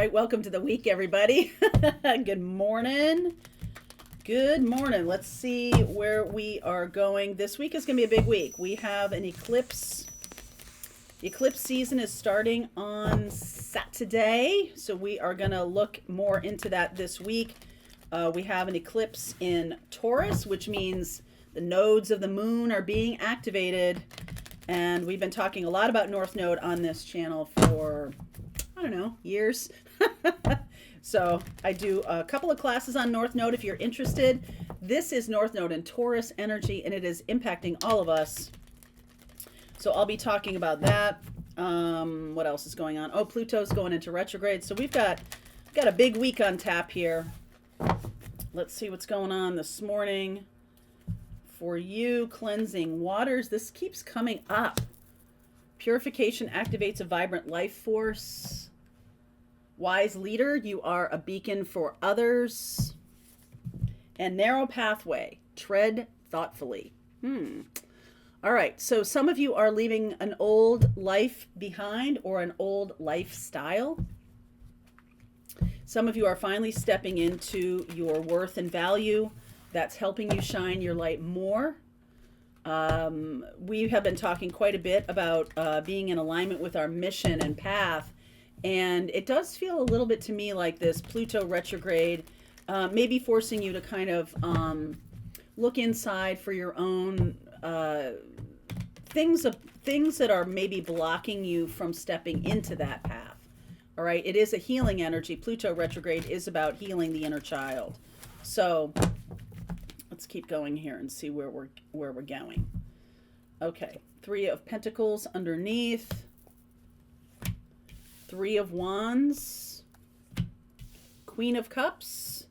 right, welcome to the week, everybody. Good morning. Good morning. Let's see where we are going. This week is going to be a big week. We have an eclipse. The eclipse season is starting on Saturday, so we are going to look more into that this week. We have an eclipse in Taurus, which means the nodes of the moon are being activated. And we've been talking a lot about North Node on this channel for, I don't know, years. So I do a couple of classes on North Node if you're interested. This is North Node and Taurus energy, and it is impacting all of us. So I'll be talking about that. What else is going on? Oh, Pluto's going into retrograde. So we've got a big week on tap here. Let's see what's going on this morning. For you, cleansing waters. This keeps coming up. Purification activates a vibrant life force. Wise leader, you are a beacon for others. And narrow pathway, tread thoughtfully. All right, so some of you are leaving an old life behind or an old lifestyle. Some of you are finally stepping into your worth and value. That's helping you shine your light more. We have been talking quite a bit about being in alignment with our mission and path. And it does feel a little bit to me like this Pluto retrograde may be forcing you to kind of look inside for your own things that are maybe blocking you from stepping into that path. All right. It is a healing energy. Pluto retrograde is about healing the inner child. So let's keep going here and see where we're going. Okay, Three of Pentacles underneath. Three of Wands. Queen of Cups.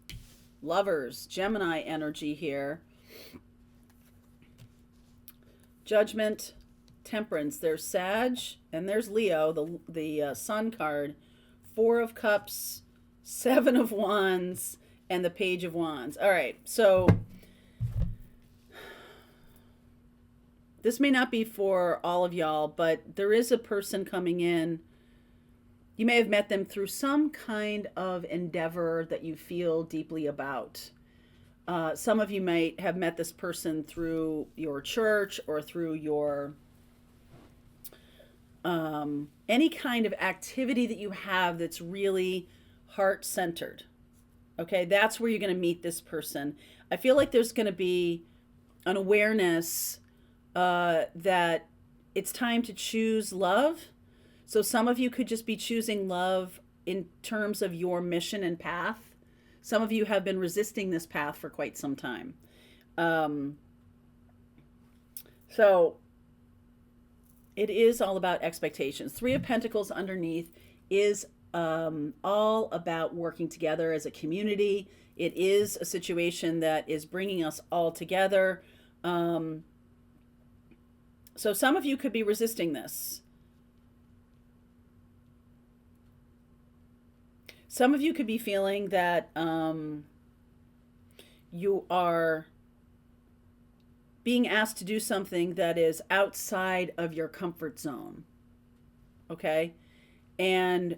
Lovers, Gemini energy here. Judgment, Temperance. There's Sag and there's Leo, the Sun card. Four of Cups, Seven of Wands, and the Page of Wands. All right, so this may not be for all of y'all, but there is a person coming in. You may have met them through some kind of endeavor that you feel deeply about. Some of you might have met this person through your church or through your any kind of activity that you have that's really heart-centered. Okay, that's where you're going to meet this person. I feel like there's going to be an awareness that it's time to choose love. So some of you could just be choosing love in terms of your mission and path. Some of you have been resisting this path for quite some time. So it is all about expectations. Three of Pentacles underneath is all about working together as a community. It is a situation that is bringing us all together. So some of you could be resisting this. Some of you could be feeling that you are being asked to do something that is outside of your comfort zone. Okay? And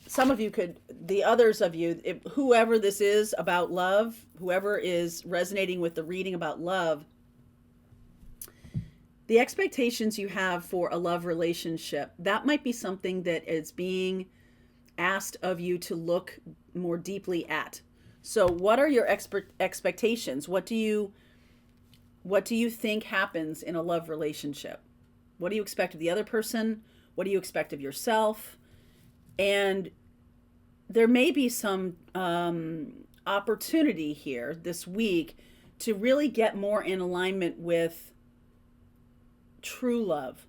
some of you could, the others of you, whoever this is about love, whoever is resonating with the reading about love, the expectations you have for a love relationship, that might be something that is being asked of you to look more deeply at. So what are your expectations? What do you think happens in a love relationship? What do you expect of the other person? What do you expect of yourself? And there may be some opportunity here this week to really get more in alignment with true love.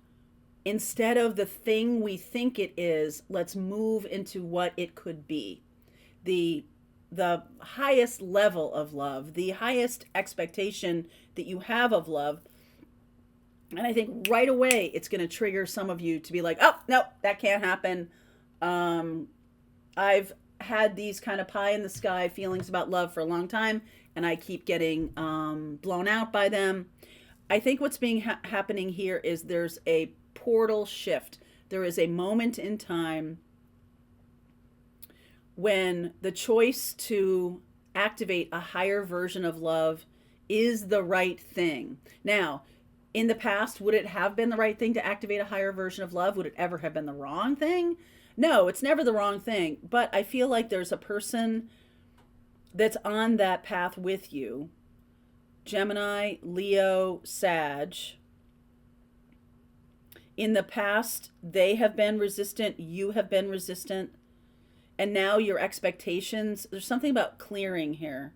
Instead of the thing we think it is, let's move into what it could be. The highest level of love, the highest expectation that you have of love. And I think right away it's going to trigger some of you to be like, oh, no, that can't happen. I've had these kind of pie in the sky feelings about love for a long time, and I keep getting blown out by them. I think what's being happening here is there's a portal shift. There is a moment in time when the choice to activate a higher version of love is the right thing. Now, in the past, would it have been the right thing to activate a higher version of love? Would it ever have been the wrong thing? No, it's never the wrong thing. But I feel like there's a person that's on that path with you. Gemini, Leo, Sag. In the past, they have been resistant, you have been resistant, and now your expectations, there's something about clearing here.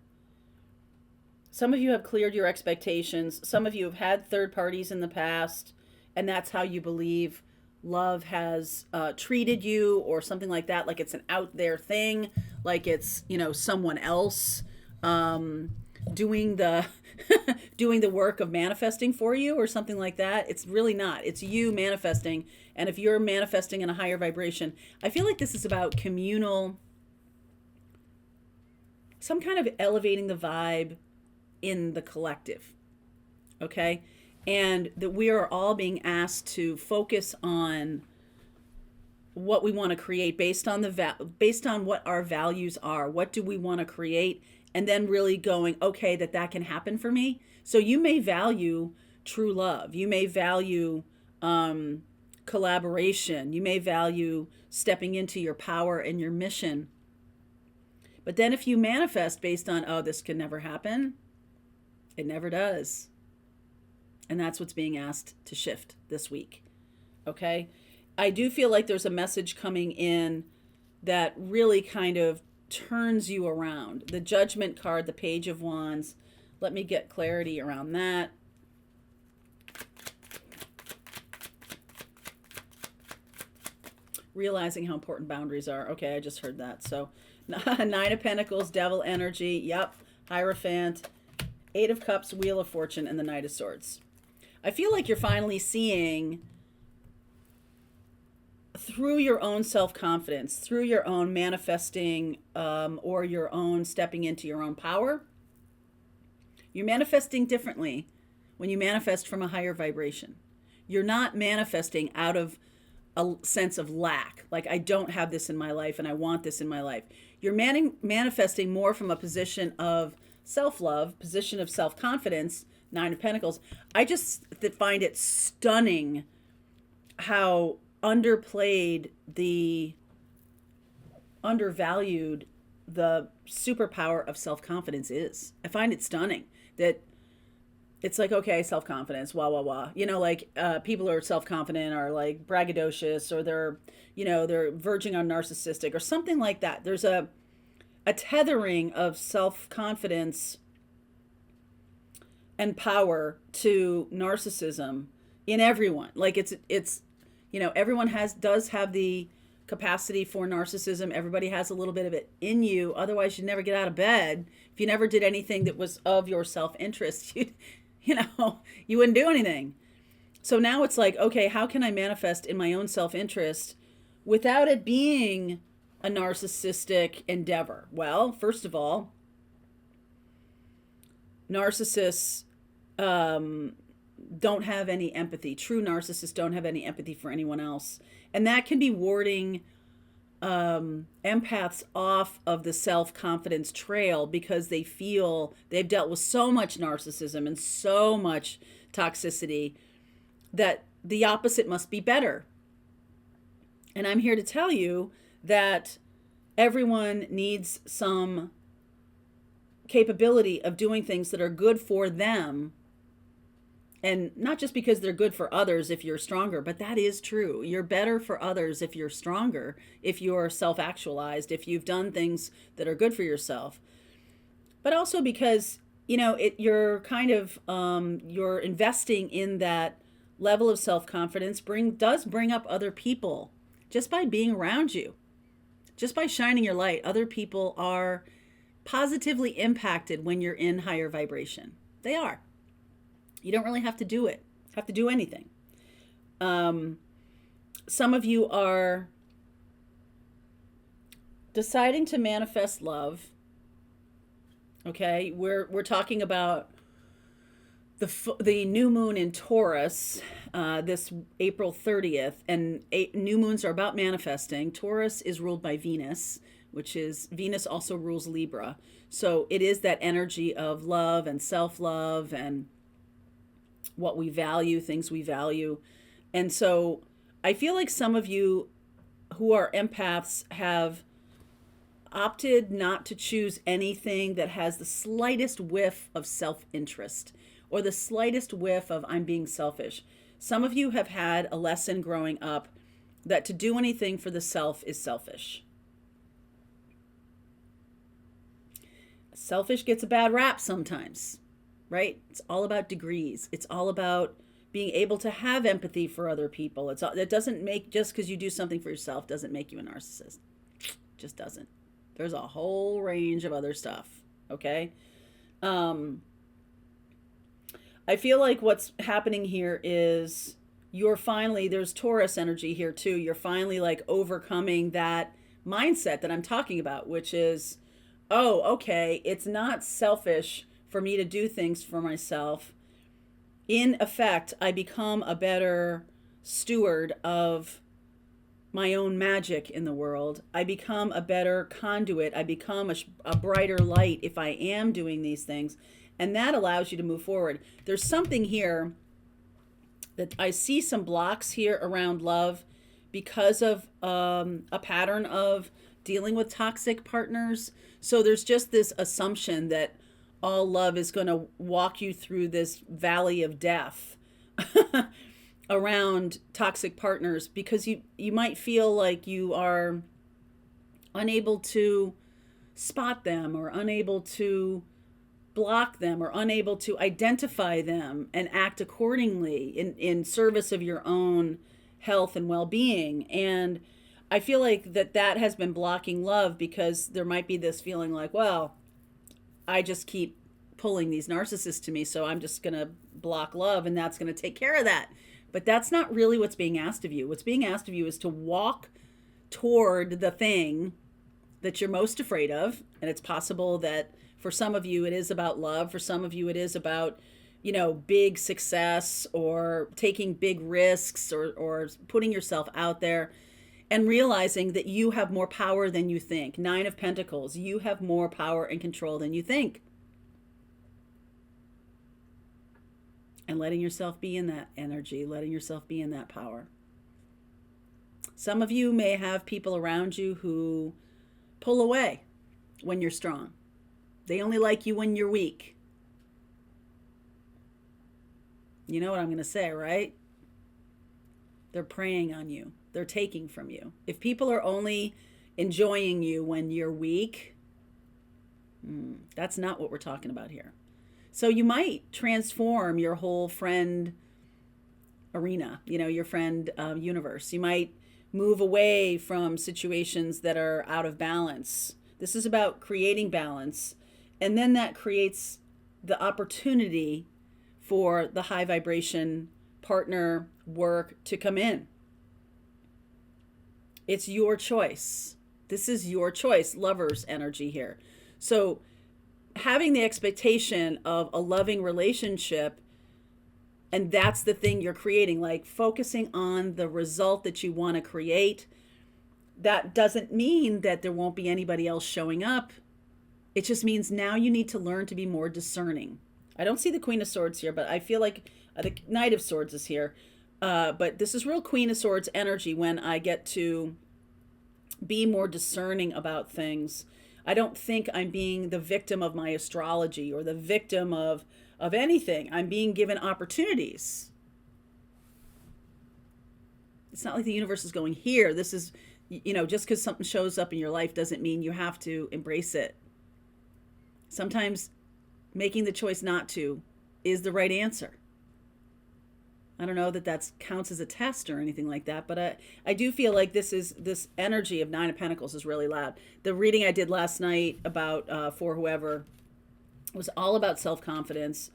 Some of you have cleared your expectations. Some of you have had third parties in the past, and that's how you believe love has treated you, or something like that, like it's an out there thing, like it's, someone else doing the doing the work of manifesting for you, or something like that. It's really not. It's you manifesting. And if you're manifesting in a higher vibration, I feel like this is about communal, some kind of elevating the vibe in the collective. Okay? And that we are all being asked to focus on what we want to create based on based on what our values are. What do we want to create? And then really going, okay, that can happen for me. So you may value true love. You may value collaboration. You may value stepping into your power and your mission. But then if you manifest based on, oh, this can never happen, it never does. And that's what's being asked to shift this week. Okay? I do feel like there's a message coming in that really kind of turns you around. The Judgment card, the Page of Wands. Let me get clarity around that. Realizing how important boundaries are. Okay, I just heard that. So, Nine of Pentacles, Devil energy. Yep. Hierophant. Eight of Cups, Wheel of Fortune, and the Knight of Swords. I feel like you're finally seeing through your own self-confidence, through your own manifesting, or your own stepping into your own power. You're manifesting differently when you manifest from a higher vibration. You're not manifesting out of a sense of lack, like I don't have this in my life and I want this in my life. You're manifesting more from a position of self-love, position of self-confidence. Nine of Pentacles. I just find it stunning how undervalued the superpower of self-confidence is. I find it stunning that it's like, okay, self-confidence, wah, wah, wah. People are self-confident are like braggadocious, or they're verging on narcissistic or something like that. There's a tethering of self-confidence and power to narcissism in everyone. Like it's everyone does have the capacity for narcissism. Everybody has a little bit of it in you. Otherwise, you'd never get out of bed. If you never did anything that was of your self-interest, you wouldn't do anything. So now it's like, okay, how can I manifest in my own self-interest without it being a narcissistic endeavor? Well, first of all, narcissists don't have any empathy. True narcissists don't have any empathy for anyone else. And that can be warding empaths off of the self-confidence trail, because they feel they've dealt with so much narcissism and so much toxicity that the opposite must be better. And I'm here to tell you that everyone needs some capability of doing things that are good for them, and not just because they're good for others if you're stronger, but that is true. You're better for others if you're stronger, if you're self-actualized, if you've done things that are good for yourself. But also because, you're kind of, you're investing in that level of self-confidence does bring up other people just by being around you, just by shining your light. Other people are positively impacted when you're in higher vibration. They are. You don't really have to do anything. Some of you are deciding to manifest love. Okay, we're talking about the new moon in Taurus. this April 30th, and new moons are about manifesting. Taurus is ruled by Venus, which is Venus also rules Libra. So it is that energy of love and self-love and what we value, things we value. And so I feel like some of you who are empaths have opted not to choose anything that has the slightest whiff of self-interest or the slightest whiff of I'm being selfish. Some of you have had a lesson growing up that to do anything for the self is selfish. Selfish gets a bad rap sometimes, right? It's all about degrees. It's all about being able to have empathy for other people. It doesn't make, just because you do something for yourself doesn't make you a narcissist. Just doesn't. There's a whole range of other stuff, okay? I feel like what's happening here is you're finally, there's Taurus energy here too. You're finally like overcoming that mindset that I'm talking about, which is, oh, okay, it's not selfish for me to do things for myself. In effect, I become a better steward of my own magic in the world. I become a better conduit. I become a brighter light if I am doing these things. And that allows you to move forward. There's something here that I see some blocks here around love because of a pattern of dealing with toxic partners. So there's just this assumption that all love is going to walk you through this valley of death around toxic partners, because you might feel like you are unable to spot them or unable to block them or unable to identify them and act accordingly in service of your own health and well-being. And I feel like that has been blocking love, because there might be this feeling like, well, I just keep pulling these narcissists to me, so I'm just going to block love and that's going to take care of that. But that's not really what's being asked of you. What's being asked of you is to walk toward the thing that you're most afraid of. And it's possible that for some of you, it is about love. For some of you, it is about, big success or taking big risks or putting yourself out there and realizing that you have more power than you think. 9 of Pentacles, you have more power and control than you think. And letting yourself be in that energy, letting yourself be in that power. Some of you may have people around you who pull away when you're strong. They only like you when you're weak. You know what I'm going to say, right? They're preying on you. They're taking from you. If people are only enjoying you when you're weak, that's not what we're talking about here. So you might transform your whole friend arena, your friend universe. You might move away from situations that are out of balance. This is about creating balance. And then that creates the opportunity for the high vibration partner work to come in. It's your choice. This is your choice, lover's energy here. So having the expectation of a loving relationship, and that's the thing you're creating, like focusing on the result that you want to create, that doesn't mean that there won't be anybody else showing up. It just means now you need to learn to be more discerning. I don't see the Queen of Swords here, but I feel like the Knight of Swords is here. But this is real Queen of Swords energy when I get to be more discerning about things. I don't think I'm being the victim of my astrology or the victim of anything. I'm being given opportunities. It's not like the universe is going, here, this is, just because something shows up in your life doesn't mean you have to embrace it. Sometimes making the choice not to is the right answer. I don't know that counts as a test or anything like that, but I do feel like this energy of 9 of Pentacles is really loud. The reading I did last night about For Whoever was all about self-confidence.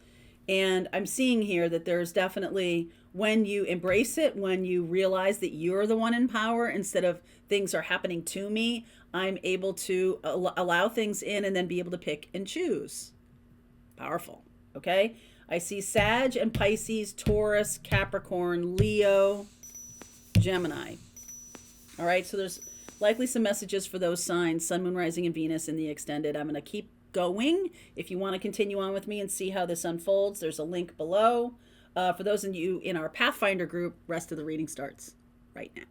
And I'm seeing here that there's definitely, when you embrace it, when you realize that you're the one in power instead of things are happening to me, I'm able to allow things in and then be able to pick and choose. Powerful. Okay. I see Sag and Pisces, Taurus, Capricorn, Leo, Gemini. All right, so there's likely some messages for those signs, Sun, Moon, Rising, and Venus in the extended. I'm going to keep going. If you want to continue on with me and see how this unfolds, there's a link below. For those of you in our Pathfinder group, rest of the reading starts right now.